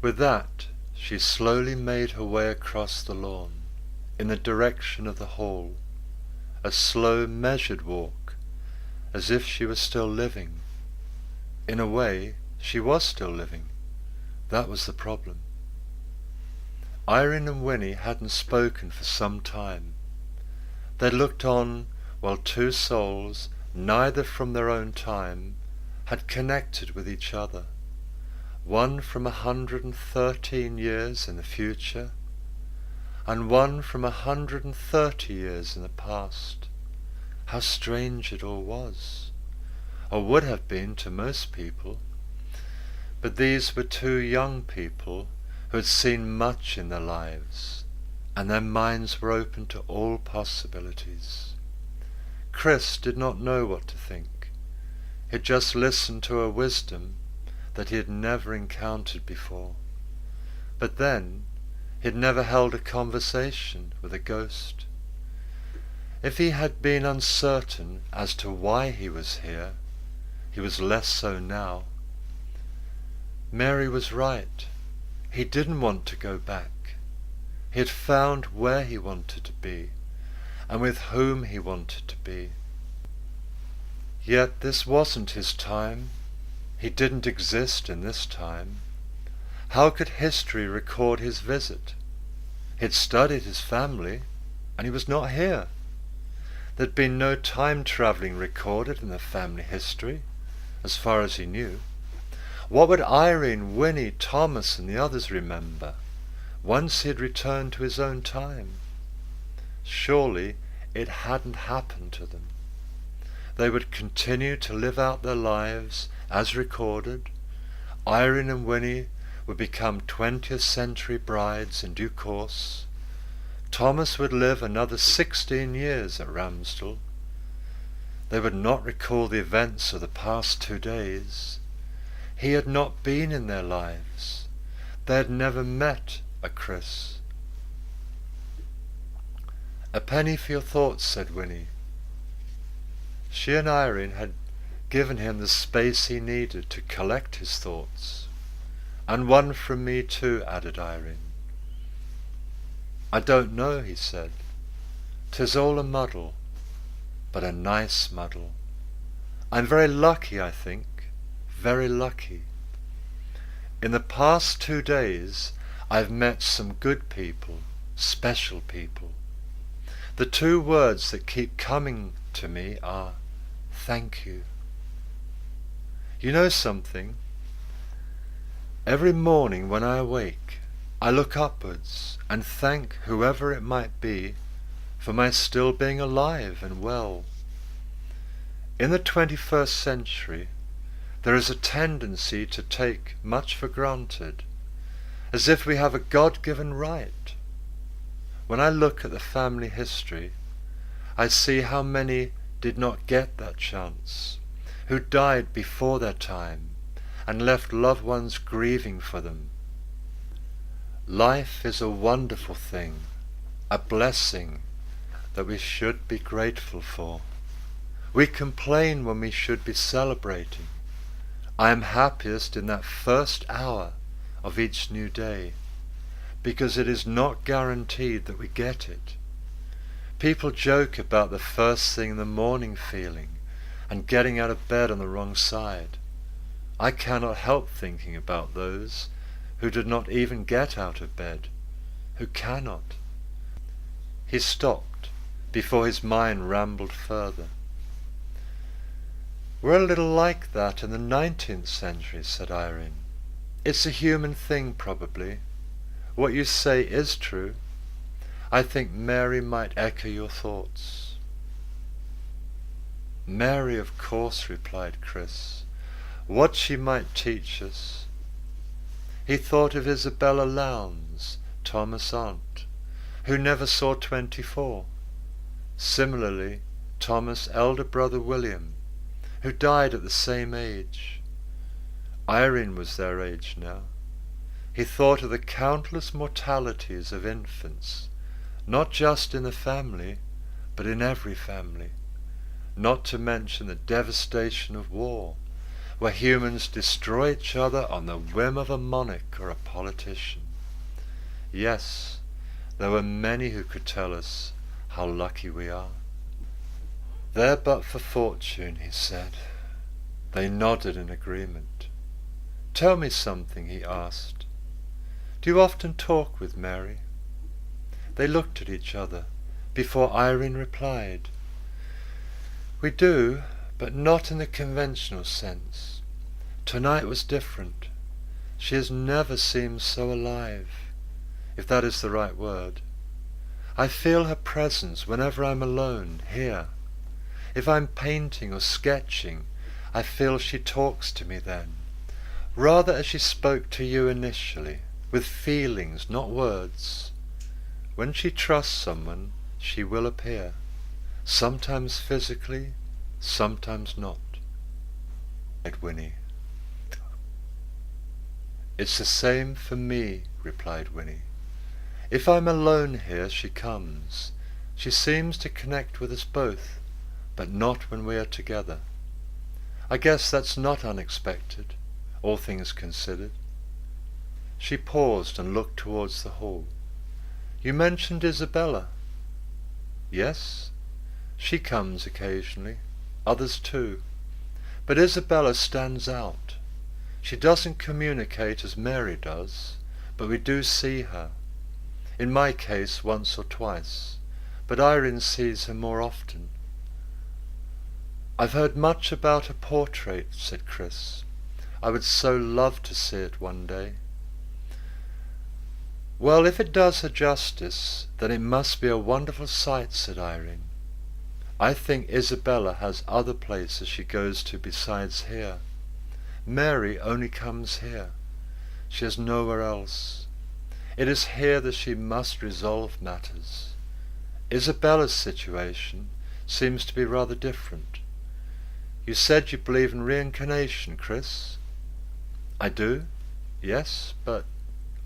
With that, she slowly made her way across the lawn, in the direction of the hall, a slow, measured walk, as if she was still living. In a way, she was still living. That was the problem. Irene and Winnie hadn't spoken for some time. They looked on while two souls, neither from their own time, had connected with each other, one from 113 years in the future, and one from 130 years in the past. How strange it all was, or would have been to most people. But these were two young people who had seen much in their lives, and their minds were open to all possibilities. Chris did not know what to think. He had just listened to a wisdom that he had never encountered before. But then, he had never held a conversation with a ghost. If he had been uncertain as to why he was here, he was less so now. Mary was right. He didn't want to go back. He had found where he wanted to be, and with whom he wanted to be. Yet this wasn't his time. He didn't exist in this time. How could history record his visit? He had studied his family, and he was not here. There'd been no time travelling recorded in the family history, as far as he knew. What would Irene, Winnie, Thomas, and the others remember once he had returned to his own time? Surely it hadn't happened to them. They would continue to live out their lives as recorded. Irene and Winnie would become 20th century brides in due course. Thomas would live another 16 years at Ramsdell. They would not recall the events of the past 2 days. He had not been in their lives. They had never met a Chris. "A penny for your thoughts," said Winnie. She and Irene had given him the space he needed to collect his thoughts. "And one from me too," added Irene. "I don't know," he said. "'Tis all a muddle, but a nice muddle. I'm very lucky, I think, very lucky. In the past 2 days I've met some good people, special people. The 2 words that keep coming to me are thank you. You know something? Every morning when I awake, I look upwards and thank whoever it might be for my still being alive and well. In the 21st century, there is a tendency to take much for granted, as if we have a God-given right. When I look at the family history, I see how many did not get that chance, who died before their time and left loved ones grieving for them. Life is a wonderful thing, a blessing that we should be grateful for. We complain when we should be celebrating. I am happiest in that first hour of each new day, because it is not guaranteed that we get it. People joke about the first thing in the morning feeling and getting out of bed on the wrong side. I cannot help thinking about those who did not even get out of bed, who cannot. He stopped before his mind rambled further. "We're a little like that in the 19th century, said Irene. "It's a human thing, probably. What you say is true. I think Mary might echo your thoughts." "Mary, of course," replied Chris. "What she might teach us." He thought of Isabella Lowndes, Thomas' aunt, who never saw 24. Similarly, Thomas' elder brother William, who died at the same age. Irene was their age now. He thought of the countless mortalities of infants, not just in the family, but in every family, not to mention the devastation of war, where humans destroy each other on the whim of a monarch or a politician. Yes, there were many who could tell us how lucky we are. There but for fortune, he said. They nodded in agreement. Tell me something, he asked. Do you often talk with Mary? They looked at each other before Irene replied. We do, but not in the conventional sense. Tonight was different. She has never seemed so alive, if that is the right word. I feel her presence whenever I'm alone, here. If I'm painting or sketching, I feel she talks to me then, rather as she spoke to you initially, with feelings, not words. When she trusts someone, she will appear, sometimes physically, sometimes not. Said Winnie. It's the same for me, replied Winnie. If I'm alone here, she comes. She seems to connect with us both, but not when we are together. I guess that's not unexpected, all things considered. She paused and looked towards the hall. You mentioned Isabella. Yes, she comes occasionally, others too. But Isabella stands out. She doesn't communicate as Mary does, but we do see her. In my case, once or twice, but Irene sees her more often. I've heard much about her portrait, said Chris. I would so love to see it one day. Well, if it does her justice, then it must be a wonderful sight, said Irene. I think Isabella has other places she goes to besides here. Mary only comes here. She has nowhere else. It is here that she must resolve matters. Isabella's situation seems to be rather different. You said you believe in reincarnation, Chris? I do, yes, but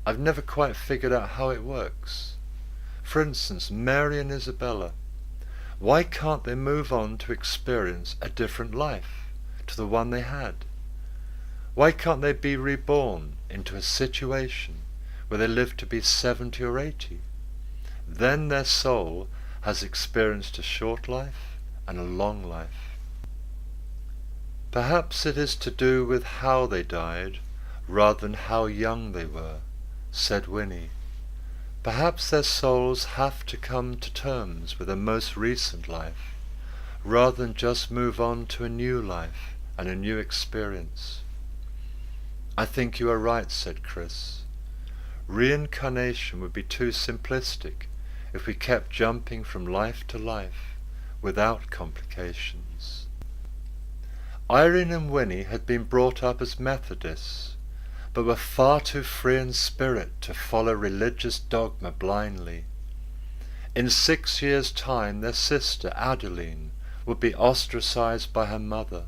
I've never quite figured out how it works. For instance, Mary and Isabella. Why can't they move on to experience a different life to the one they had? Why can't they be reborn into a situation where they live to be 70 or 80? Then their soul has experienced a short life and a long life. Perhaps it is to do with how they died rather than how young they were, said Winnie. Perhaps their souls have to come to terms with their most recent life, rather than just move on to a new life and a new experience. I think you are right, said Chris. Reincarnation would be too simplistic if we kept jumping from life to life without complications. Irene and Winnie had been brought up as Methodists, but were far too free in spirit to follow religious dogma blindly. In 6 years' time their sister Adeline would be ostracized by her mother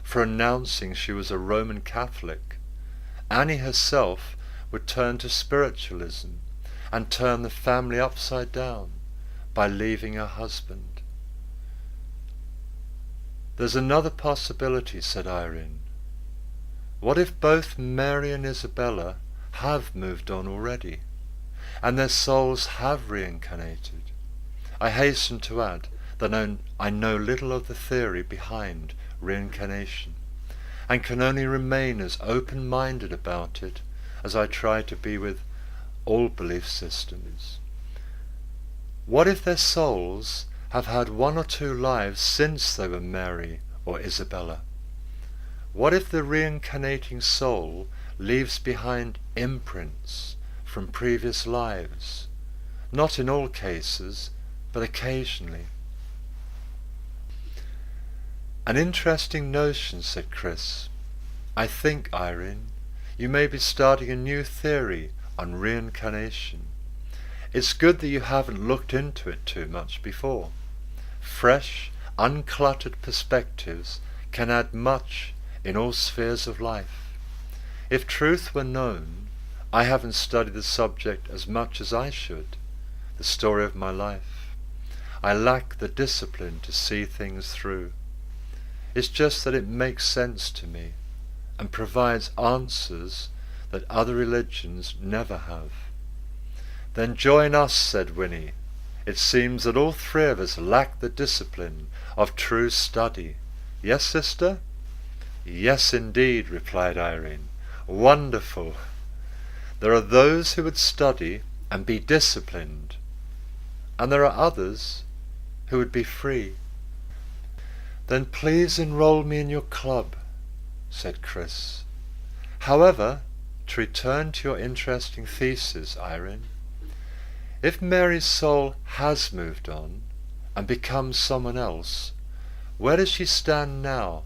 for announcing she was a Roman Catholic. Annie herself would turn to spiritualism and turn the family upside down by leaving her husband. There's another possibility, said Irene. What if both Mary and Isabella have moved on already, and their souls have reincarnated? I hasten to add that I know little of the theory behind reincarnation, and can only remain as open-minded about it as I try to be with all belief systems. What if their souls have had 1 or 2 lives since they were Mary or Isabella? What if the reincarnating soul leaves behind imprints from previous lives? Not in all cases, but occasionally. An interesting notion, said Chris. I think, Irene, you may be starting a new theory on reincarnation. It's good that you haven't looked into it too much before. Fresh, uncluttered perspectives can add much in all spheres of life. If truth were known, I haven't studied the subject as much as I should, the story of my life. I lack the discipline to see things through. It's just that it makes sense to me. and provides answers that other religions never have. Then join us, said Winnie. It seems that all three of us lack the discipline of true study. Yes, sister? Yes, indeed, replied Irene. Wonderful. There are those who would study and be disciplined, and there are others who would be free. Then please enroll me in your club, said Chris. However, to return to your interesting thesis, Irene, if Mary's soul has moved on and become someone else, where does she stand now?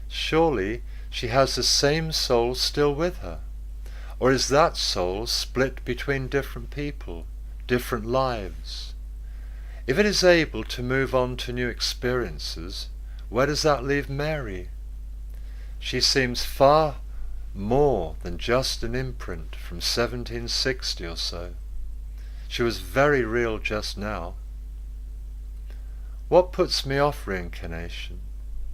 Surely she has the same soul still with her, or is that soul split between different people, different lives? If it is able to move on to new experiences, where does that leave Mary? She seems far more than just an imprint from 1760 or so. She was very real just now. What puts me off reincarnation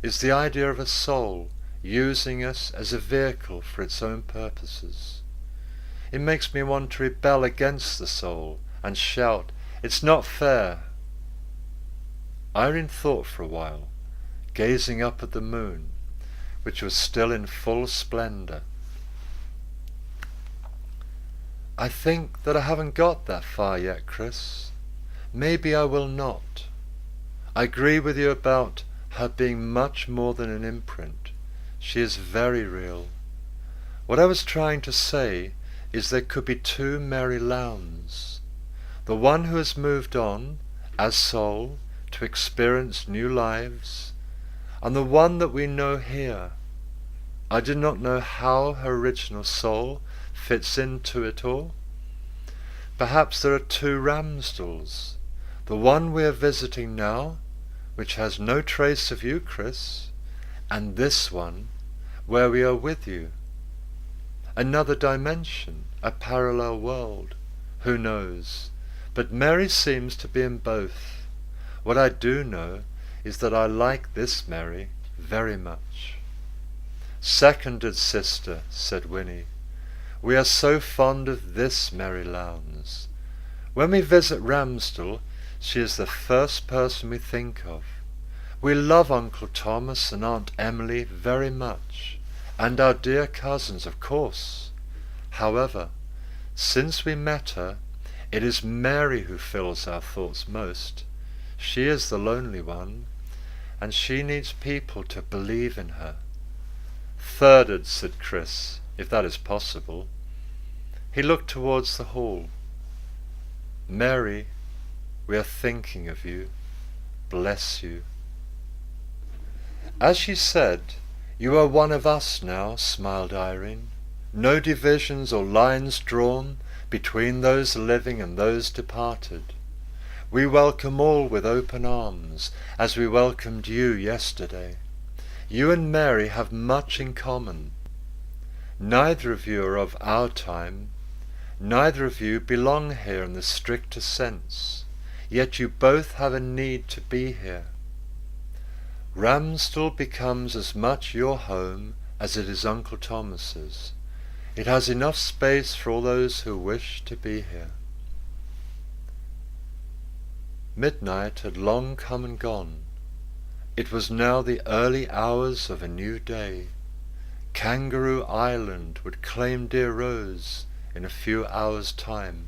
is the idea of a soul using us as a vehicle for its own purposes. It makes me want to rebel against the soul and shout, "It's not fair!" Irene thought for a while, gazing up at the moon, which was still in full splendour. I think that I haven't got that far yet, Chris. Maybe I will not. I agree with you about her being much more than an imprint. She is very real. What I was trying to say is there could be two Mary Lowndes. The one who has moved on, as soul, to experience new lives, and the one that we know here. I do not know how her original soul fits into it all. Perhaps there are two Ramsdells, the one we are visiting now, which has no trace of you, Chris, and this one, where we are with you. Another dimension, a parallel world, who knows? But Mary seems to be in both. What I do know is that I like this Mary very much. Seconded sister, said Winnie. We are so fond of this Mary Lowndes. When we visit Ramsdell, she is the first person we think of. We love Uncle Thomas and Aunt Emily very much, and our dear cousins, of course. However, since we met her, it is Mary who fills our thoughts most. She is the lonely one, and she needs people to believe in her. Thirded, said Chris, if that is possible. He looked towards the hall. Mary, we are thinking of you. Bless you. As she said, you are one of us now, smiled Irene. No divisions or lines drawn between those living and those departed. We welcome all with open arms, as we welcomed you yesterday. You and Mary have much in common. Neither of you are of our time. Neither of you belong here in the strictest sense. Yet you both have a need to be here. Ramsdell becomes as much your home as it is Uncle Thomas's. It has enough space for all those who wish to be here. Midnight had long come and gone. It was now the early hours of a new day. Kangaroo Island would claim dear Rose in a few hours' time.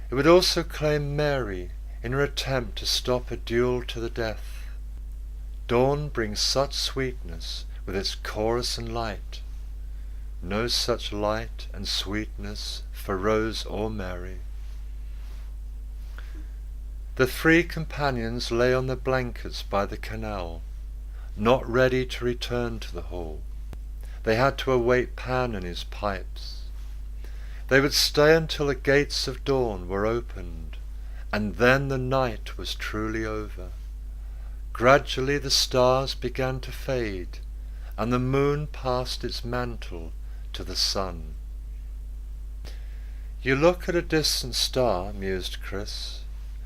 It would also claim Mary in her attempt to stop a duel to the death. Dawn brings such sweetness with its chorus and light. No such light and sweetness for Rose or Mary. The three companions lay on the blankets by the canal, not ready to return to the hall. They had to await Pan and his pipes. They would stay until the gates of dawn were opened, and then the night was truly over. Gradually the stars began to fade, and the moon passed its mantle to the sun. You look at a distant star, mused Chris,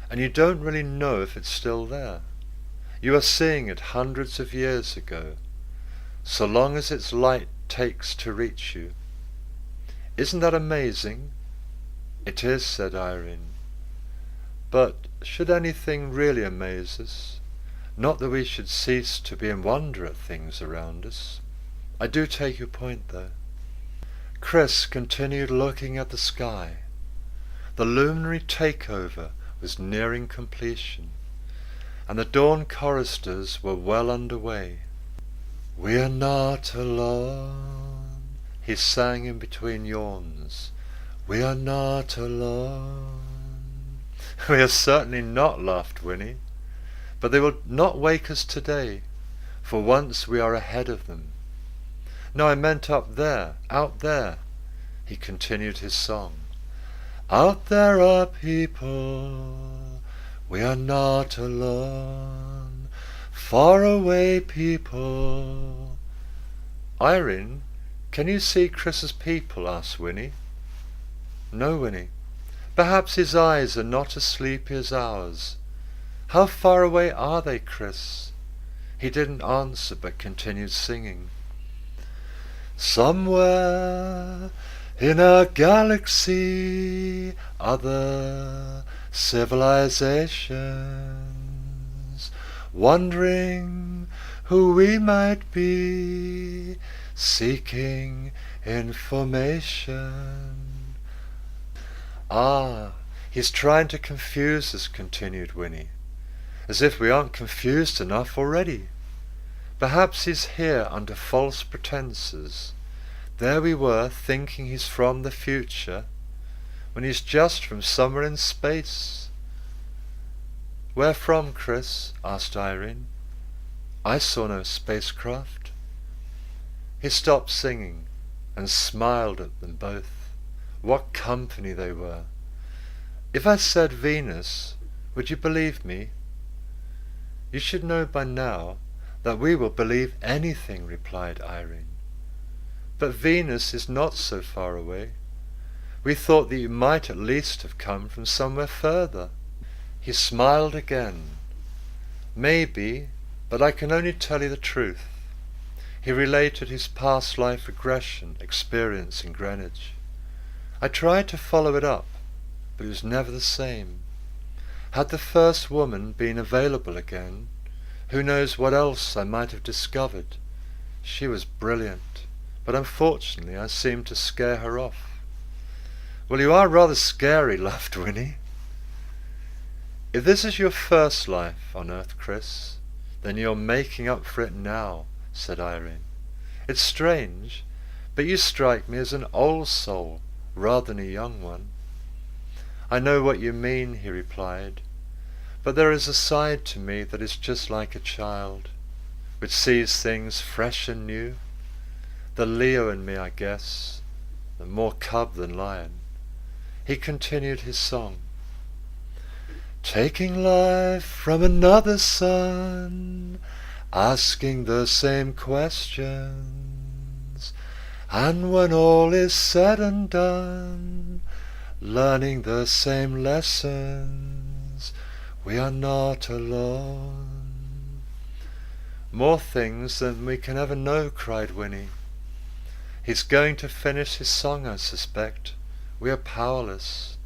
and you don't really know if it's still there. You are seeing it hundreds of years ago. so long as its light takes to reach you. Isn't that amazing? It is, said Irene. But should anything really amaze us? Not that we should cease to be in wonder at things around us. I do take your point, though. Chris continued looking at the sky. The luminary takeover was nearing completion, and the dawn choristers were well underway. We are not alone, he sang in between yawns. We are not alone. We are certainly not, laughed Winnie. But they will not wake us today, for once we are ahead of them. No, I meant up there, out there. He continued his song. Out there are people, we are not alone. Far away people. Irene, can you see Chris's people? Asked Winnie. No, Winnie. Perhaps his eyes are not as sleepy as ours. How far away are they, Chris? He didn't answer, but continued singing. Somewhere in a galaxy, other civilizations, wondering who we might be, seeking information. Ah, he's trying to confuse us, continued Winnie, as if we aren't confused enough already. Perhaps he's here under false pretenses. There we were, thinking he's from the future, when he's just from somewhere in space. Where from, Chris? Asked Irene. I saw no spacecraft. He stopped singing and smiled at them both. What company they were. If I said Venus, would you believe me? You should know by now that we will believe anything, replied Irene. But Venus is not so far away. We thought that you might at least have come from somewhere further. He smiled again. Maybe, but I can only tell you the truth. He related his past life regression experience in Greenwich. I tried to follow it up, but it was never the same. Had the first woman been available again, who knows what else I might have discovered. She was brilliant, but unfortunately I seemed to scare her off. Well, you are rather scary, laughed Winnie. If this is your first life on Earth, Chris, then you're making up for it now, said Irene. It's strange, but you strike me as an old soul rather than a young one. I know what you mean, he replied, but there is a side to me that is just like a child, which sees things fresh and new. The Leo in me, I guess, and more cub than lion. He continued his song. Taking life from another sun, asking the same questions, and when all is said and done, learning the same lessons, we are not alone. More things than we can ever know, cried Winnie. He's going to finish his song, I suspect. We are powerless.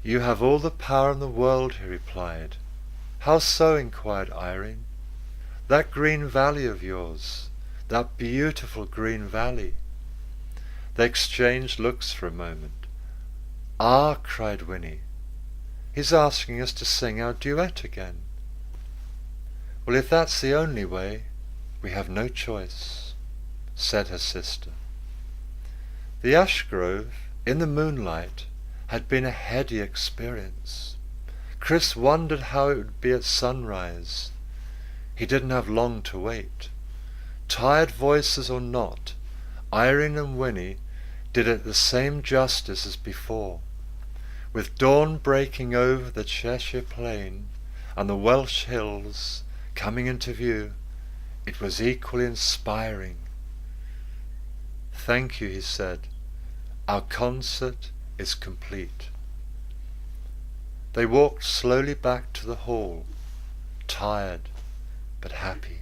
You have all the power in the world, he replied. How so? Inquired Irene. That green valley of yours, that beautiful green valley. They exchanged looks for a moment. Ah, cried Winnie, he's asking us to sing our duet again. Well, if that's the only way, we have no choice, said her sister. The ash grove, in the moonlight, had been a heady experience. Chris wondered how it would be at sunrise. He didn't have long to wait. Tired voices or not, Irene and Winnie did it the same justice as before. With dawn breaking over the Cheshire plain and the Welsh hills coming into view, it was equally inspiring. Thank you, he said. Our concert is complete. They walked slowly back to the hall, tired but happy.